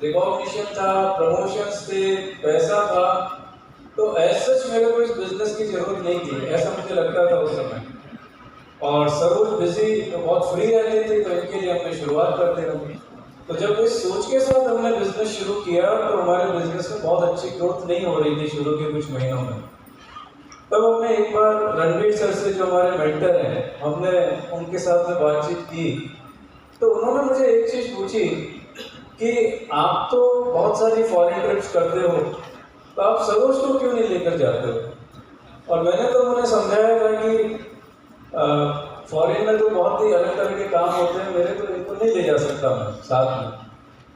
Recognition था, promotions थे, पैसा था, तो ऐसा मेरे को इस बिजनेस की जरूरत नहीं थी, ऐसा मुझे लगता था उस समय। और सरोज बिजी बहुत फ्री रहते थे, तो इनके लिए हमने शुरुआत कर दी हमने। तो जब इस सोच के साथ हमने बिजनेस शुरू किया तो हमारे बिजनेस में बहुत अच्छी ग्रोथ नहीं हो रही थी शुरू के कुछ महीनों में। तब हमने एक बार रणवीर सर से, जो हमारे मेंटर हैं, हमने उनके साथ में बातचीत की, तो उन्होंने मुझे एक चीज़ पूछी कि आप तो बहुत सारी फॉरेन ट्रिप्स करते हो, तो आप सरोज को क्यों नहीं लेकर जाते हो? और मैंने तो उन्हें समझाया था कि फॉरेन में तो बहुत ही अलग तरह के काम होते हैं, मेरे तो इनको नहीं ले जा सकता मैं साथ में।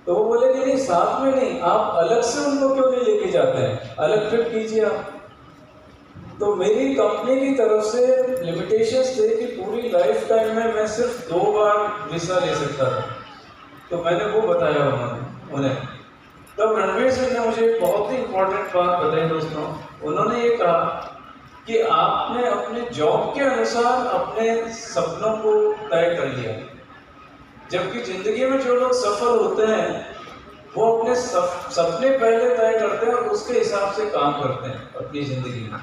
तो वो बोले कि नहीं, साथ में नहीं, आप अलग से उनको क्यों नहीं लेके जाते हैं, अलग ट्रिप कीजिए आप। तो मेरी कंपनी की तरफ से लिमिटेशंस थे कि पूरी लाइफ टाइम में मैं सिर्फ 2 बार वीसा ले सकता था। तो मैंने वो बताया उन्हें। तब रणवीर सिंह ने मुझे एक बहुत ही इंपॉर्टेंट बात बताई दोस्तों। उन्होंने ये कहा कि आपने अपने जॉब के अनुसार अपने सपनों को तय कर लिया, जबकि जिंदगी में जो लोग सफल होते हैं वो अपने सपने पहले तय करते हैं और उसके हिसाब से काम करते हैं अपनी जिंदगी में।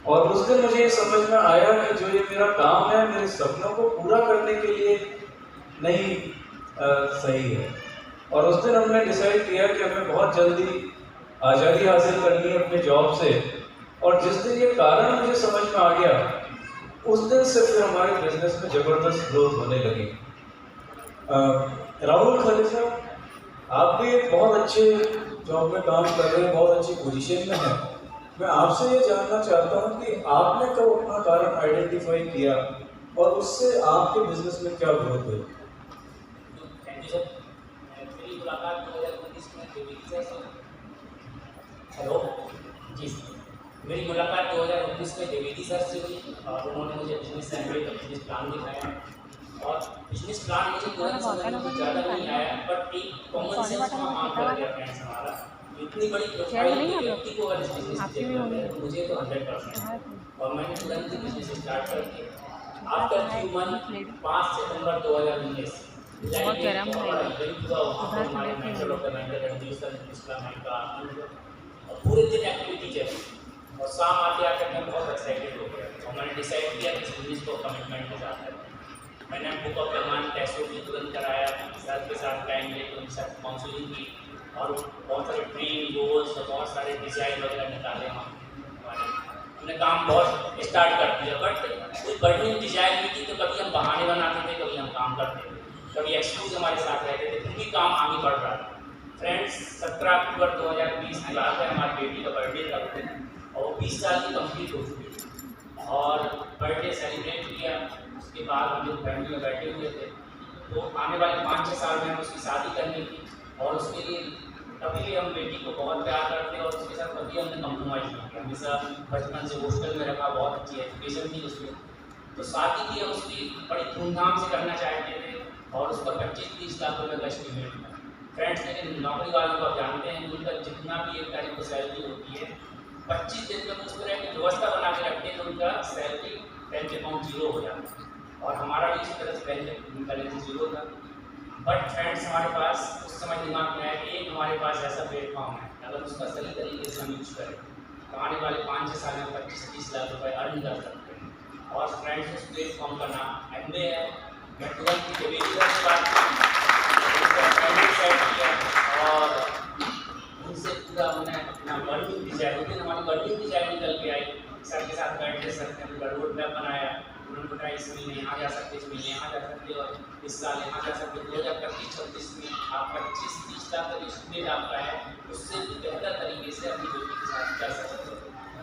और उस दिन मुझे ये समझ में आया कि जो ये मेरा काम है, मेरे सपनों को पूरा करने के लिए नहीं सही है। और उस दिन हमने डिसाइड किया कि हमें बहुत जल्दी आज़ादी हासिल करनी है अपने जॉब से। और जिस दिन ये कारण मुझे समझ में आ गया, उस दिन से फिर हमारे बिजनेस में ज़बरदस्त ग्रोथ होने लगी। राहुल खरे साहब, आप भी एक बहुत अच्छे जॉब में काम कर रहे हैं, बहुत अच्छी पोजीशन में हैं। मैं आपसे ये जानना चाहता हूँ कि आपने कब अपना कारण आइडेंटिफाई किया और उससे आपके बिजनेस में क्या ग्रोथ हुई? Thank you sir. मेरी मुलाकात 2019 में देवेदी सर। हेलो जी, मेरी मुलाकात 2019 में देवेदी सर से हुई और उन्होंने मुझे बिजनेस सैंडविच का बिजनेस प्लान दिखाया। और बिजनेस प्लान मुझे तुरंत समझ में ज़्यादा नहीं आया, बट एक कॉमन सेंस का काम कर दिया फ्रेंड्स हमारा। इतनी बड़ी प्रोफाइल के व्यक्ति को अगर इस बिजनेस में देखना है तो मुझे तो 100%। और मैंने तुरंत ही बिजनेस स्टार्ट कर दिया। आफ्टर फ्यू मंथ 5 सितंबर 2019 बहुत गर्म है हमारे mentor of the mentor Ranveer sir इस्लाम का पूरे दिन एक्टिविटी चली। और शाम आते आते मैं बहुत एक्साइटेड हो गया और मैंने डिसाइड किया कि इस बिजनेस को कमिटमेंट के साथ करें। मैंने बुक ऑफ डिमांड टेस्ट भी तुरंत कराया, सर के साथ टाइम ले उनके साथ काउंसलिंग की और बहुत सारे ड्रीम गोल्स और बहुत सारे डिज़ाइन वगैरह निकाले। हमने काम बहुत स्टार्ट कर दिया, बट कोई बर्निंग डिज़ाइन नहीं थी। तो कभी हम बहाने बनाते थे, कभी हम काम करते थे, कभी एक्सक्यूज हमारे साथ रहते थे, फिर भी काम आगे बढ़ रहा था। फ्रेंड्स, 17 अक्टूबर 2020 की बात है, हमारी बेटी का बर्थडे था उस दिन और वो 20 साल की कंप्लीट हो चुकी थी। और बर्थडे सेलिब्रेट किया। उसके बाद हम लोग फैमिली में बैठे हुए थे, तो आने वाले 5-6 साल में हमें उसकी शादी करनी थी और उसके लिए कभी हम बेटी को बहुत प्यार करते हैं और उसके साथ कभी हमने कम्प्रोमाइज़ नहीं किया। हमेशा बचपन से हॉस्टल में रखा, बहुत अच्छी एजुकेशन थी उसमें। तो शादी की हम उसकी बड़ी धूमधाम से करना चाहते थे और उसका 25-30 लाख रुपये का एस्टिमेट था। फ्रेंड्स, लेकिन नौकरी वालों को आप जानते हैं उनका जितना भी एक तारीख को सैलरी होती है, 25 दिन में उस तरह की व्यवस्था बना के रखते हैं तो उनका सैलरी बैंक अकाउंट 0 हो जाता है। और हमारा भी इसी तरह से बैंक बैलेंस 0 था। बट फ्रेंड्स, हमारे पास उस समय दिमाग में आया कि एक हमारे पास ऐसा प्लेटफॉर्म है, अगर उसका सही तरीके से हम यूज करें तो आने वाले 5-6 साल में 25-30 लाख रुपये अर्न कर सकते हैं। और फ्रेंड्स, उस प्लेटफॉर्म का नाम एमवे है। मैं तुरंत ही देवेदी सर से बात किया और उनसे पूरा हमने अपना बर्निंग डिजाइन, उस दिन हमारी बर्निंग डिजाइन निकल के आई। सर के साथ बैठे, सर ने पूरा रोड मैप बनाया। उन्होंने बताया इस महीने यहाँ जा सकते, इस महीने यहाँ जा सकते और इस साल यहाँ जा सकते। 2025-26 में आप 25-30 लाख का एस्टिमेट आपका है, उससे भी बेहतर तरीके से अपनी बेटी के साथ कर सकते हो।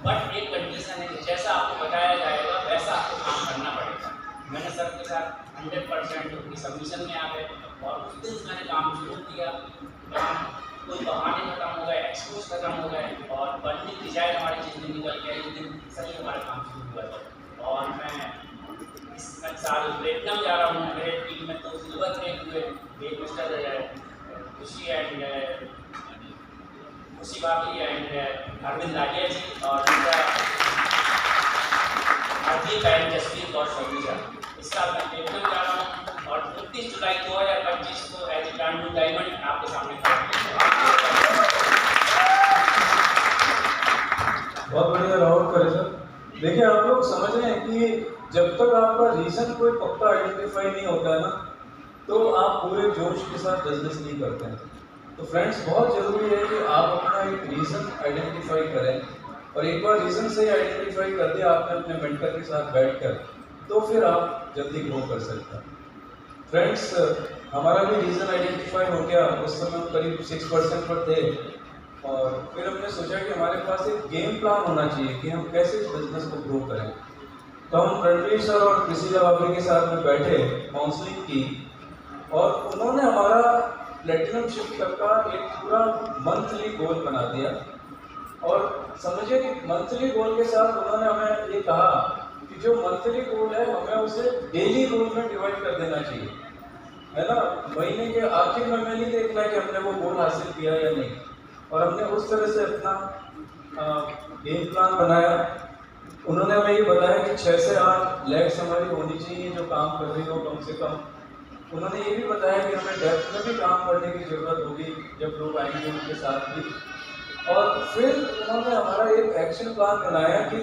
बट एक कंडीशन है कि जैसा आपको बताया जाएगा वैसा आपको काम करना पड़ेगा। मैंने सर के साथ 100% उनकी सबमिशन में आ गए और उस दिन से मैंने काम शुरू किया। काम कोई बहाने खत्म हो गए, एक्सक्यूज खत्म हो गए और बर्निंग डिजाइन हमारी चीज़ में निकल के आई। उस दिन सही हमारा काम शुरू हुआ और मैं इस साल प्लेटिनम जा रहा हूँ। मेरे टीम में 2 सिल्वर रैंक हुए, एक मिस्टर खुशी एंड खुशी भाभी एंड अरविंद लाडिया जी और उनका हरदीप एंड जसवीर और सबूजा। इस साल मैं प्लेटिनम जा रहा हूँ और 29 जुलाई 2025 को एज चांदू डायमंड आपके सामने खड़ा है। बहुत बढ़िया राहुल करे सर। देखिए आप लोग समझ रहे हैं कि जब तक आपका रीजन कोई पक्का आइडेंटिफाई नहीं होता है ना, तो आप पूरे जोश के साथ बिजनेस नहीं करते हैं। तो फ्रेंड्स बहुत जरूरी है कि आप अपना एक रीजन आइडेंटिफाई करें, और एक बार रीजन से आइडेंटिफाई कर दिया आपने अपने मेंटर के साथ बैठकर, तो फिर आप जल्दी ग्रो कर सकते हैं। फ्रेंड्स हमारा भी रीजन आइडेंटिफाई हो गया, उस समय हम करीब 6% पर थे, और फिर हमने सोचा कि हमारे पास एक गेम प्लान होना चाहिए कि हम कैसे इस बिजनेस को ग्रो करें। तो हम रणवीर सर और प्रिसिला भाभी के साथ में बैठे, काउंसलिंग की, और उन्होंने हमारा प्लेटिनम शिफ्ट तक का एक पूरा मंथली गोल बना दिया। और समझिए कि मंथली गोल के साथ उन्होंने हमें ये कहा कि जो मंथली गोल है हमें उसे डेली गोल में डिवाइड कर देना चाहिए, है ना। महीने के आखिर में हमें नहीं देखना है कि हमने वो गोल हासिल किया या नहीं। और हमने उस तरह से अपना गेम प्लान बनाया। उन्होंने हमें ये बताया कि 6 से 8 लेग्स हमारी होनी चाहिए जो काम कर रही हो कम से कम। उन्होंने ये भी बताया कि हमें डेप्थ में भी काम करने की ज़रूरत होगी जब लोग आएंगे उनके साथ भी। और फिर उन्होंने हमारा एक एक्शन प्लान बनाया कि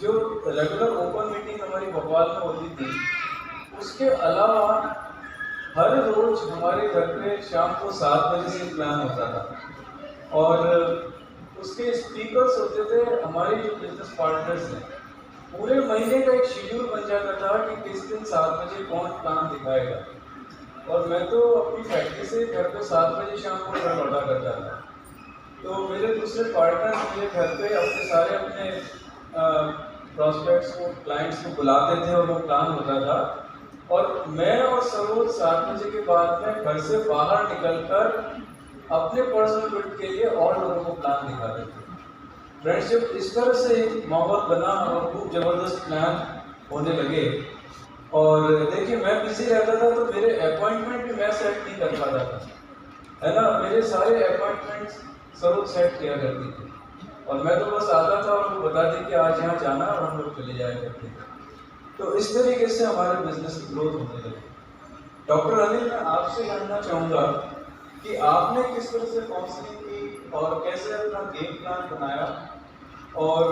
जो रेगुलर ओपन मीटिंग हमारी भोपाल में होती थी, उसके अलावा हर रोज हमारे घर पे शाम को 7 बजे से प्लान होता था, और उसके स्पीकर्स होते थे हमारे जो बिजनेस पार्टनर्स हैं। पूरे महीने का एक शेड्यूल बन जाता था कि किस दिन 7 बजे कौन प्लान दिखाएगा। और मैं तो अपनी फैक्ट्री से घर पे 7 बजे शाम को घर लौटा करता था, तो मेरे दूसरे पार्टनर्स मेरे घर पे अपने प्रोस्पेक्ट्स को, क्लाइंट्स को बुलाते थे और वो प्लान होता था। और मैं और सरोज 7 बजे के बाद में घर से बाहर निकलकर अपने पर्सनल बिल्ड के लिए और लोगों को प्लान दिखाते थे। फ्रेंड्स जब इस तरह से एक माहौल बना और खूब जबरदस्त प्लान होने लगे, और देखिए मैं बिजी रहता था तो मेरे अपॉइंटमेंट भी मैं सेट नहीं कर पाता था, है ना। मेरे सारे अपॉइंटमेंट्स सरोज सेट किया करती थी, और मैं तो बस आता था और वो बताती कि आज यहाँ जाना, और हम लोग चले जाया करते थे। तो इस तरीके से हमारे बिजनेस की ग्रोथ होने लगी। डॉक्टर अनिल, मैं आपसे जानना चाहूँगा कि आपने किस तरह से काउंसलिंग की और कैसे अपना गेम प्लान बनाया, और